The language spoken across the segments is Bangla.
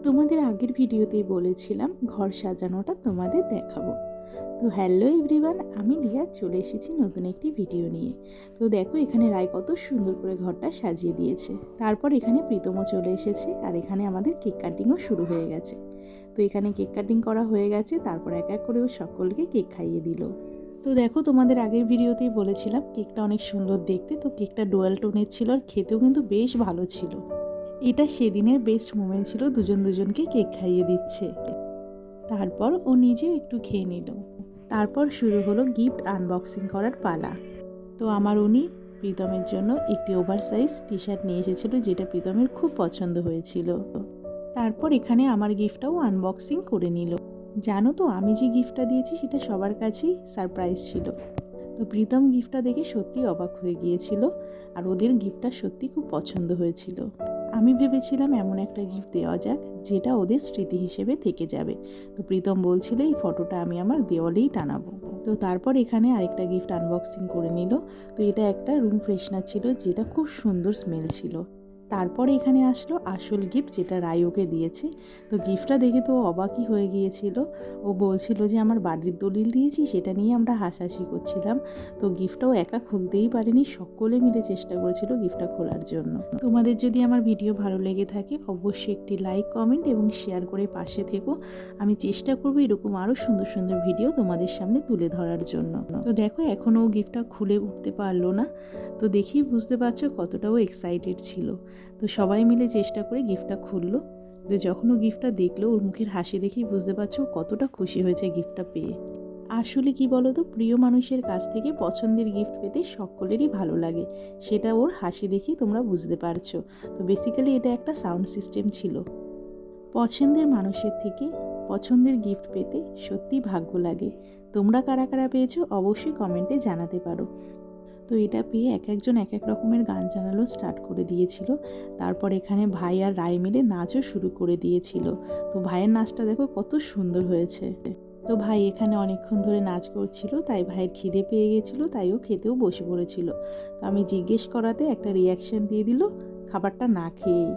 তোমাদের আগের ভিডিওতেই বলেছিলাম ঘর সাজানোটা তোমাদের দেখাবো। তো হ্যালো এভরিওয়ান, আমি দিয়া চলে এসেছি নতুন একটি ভিডিও নিয়ে। তো দেখো এখানে রায় কত সুন্দর করে ঘরটা সাজিয়ে দিয়েছে। তারপর এখানে প্রীতমও চলে এসেছে, আর এখানে আমাদের কেক কাটিংও শুরু হয়ে গেছে। তো এখানে কেক কাটিং করা হয়ে গেছে, তারপর এক এক করে ও সকলকে কেক খাইয়ে দিল। তো দেখো তোমাদের আগের ভিডিওতেই বলেছিলাম কেকটা অনেক সুন্দর দেখতে। তো কেকটা ডুয়াল টোনের ছিল, আর খেতেও কিন্তু বেশ ভালো ছিল। এটা সেদিনের বেস্ট মোমেন্ট ছিল, দুজন দুজনকে কেক খাইয়ে দিচ্ছে। তারপর ও নিজেও একটু খেয়ে নিল। তারপর শুরু হলো গিফট আনবক্সিং করার পালা। তো আমার উনি প্রীতমের জন্য একটি ওভার সাইজ টি শার্ট নিয়ে এসেছিল, যেটা প্রীতমের খুব পছন্দ হয়েছিল। তারপর এখানে আমার গিফটটাও আনবক্সিং করে নিল। জানো তো, আমি যে গিফটটা দিয়েছি সেটা সবার কাছেই সারপ্রাইজ ছিল। তো প্রীতম গিফটটা দেখে সত্যি অবাক হয়ে গিয়েছিল, আর ওদের গিফটটা সত্যি খুব পছন্দ হয়েছিল। আমি ভেবেছিলাম এমন একটা গিফট দেওয়া যাক যেটা ওদের স্মৃতি হিসেবে থেকে যাবে। তো প্রীতম বলছিল এই ফটোটা আমি আমার দেওয়ালেই টানাবো। তো তারপর এখানে আরেকটা গিফট আনবক্সিং করে নিল। তো এটা একটা রুম ফ্রেশনার ছিল, যেটা খুব সুন্দর স্মেল ছিল। তারপরে এখানে আসলো আসল গিফট, যেটা রায়ুকে দিয়েছে। তো গিফটটা দেখে তো অবাকই হয়ে গিয়েছিল। ও বলছিল যে আমার বাড়ির দলিল দিয়েছি, সেটা নিয়ে আমরা হাসাহাসি করছিলাম। তো গিফটটাও একা খুলতেই পারেনি, সকলে মিলে চেষ্টা করেছিল গিফটটা খোলার জন্য। তোমাদের যদি আমার ভিডিও ভালো লেগে থাকে অবশ্যই একটি লাইক, কমেন্ট এবং শেয়ার করে পাশে থেকো। আমি চেষ্টা করবো এরকম আরও সুন্দর সুন্দর ভিডিও তোমাদের সামনে তুলে ধরার জন্য। তো দেখো এখনও গিফটটা খুলে উঠতে পারলো না। তো দেখেই বুঝতে পারছো কতটাও এক্সাইটেড ছিল। তো সবাই মিলে চেষ্টা করে গিফটটা খুললো। তো যখন ও গিফটটা দেখলো, ওর মুখের হাসি দেখেই বুঝতে পারছো কতটা খুশি হয়েছে গিফটটা পেয়ে। আসলে কি বলো তো, প্রিয় মানুষের কাছ থেকে পছন্দের গিফট পেতে সকলেরই ভালো লাগে, সেটা ওর হাসি দেখেই তোমরা বুঝতে পারছো। তো বেসিক্যালি এটা একটা সাউন্ড সিস্টেম ছিল। পছন্দের মানুষের থেকে পছন্দের গিফট পেতে সত্যি ভাগ্য লাগে। তোমরা কারা কারা পেয়েছো অবশ্যই কমেন্টে জানাতে পারো। তো এটা পেয়ে এক একজন এক এক রকমের গান জানালো স্টার্ট করে দিয়েছিল। তারপর এখানে ভাই আর রায় মিলে নাচও শুরু করে দিয়েছিল। তো ভাইয়ের নাচটা দেখো কত সুন্দর হয়েছে। তো ভাই এখানে অনেকক্ষণ ধরে নাচ করছিল, তাই ভাইয়ের খিদে পেয়ে গেছিলো, তাই ও খেতেও বসে পড়েছিল। তো আমি জিজ্ঞেস করাতে একটা রিয়াকশান দিয়ে দিল খাবারটা না খেয়েই।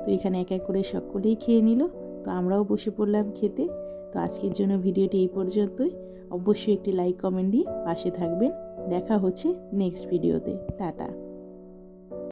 তো এখানে এক এক করে সকলেই খেয়ে নিল। তো আমরাও বসে পড়লাম খেতে। তো আজকের জন্য ভিডিওটি এই পর্যন্তই। অবশ্যই একটি লাইক, কমেন্ট দিয়ে পাশে থাকবেন। দেখা হচ্ছে নেক্সট ভিডিওতে। টাটা।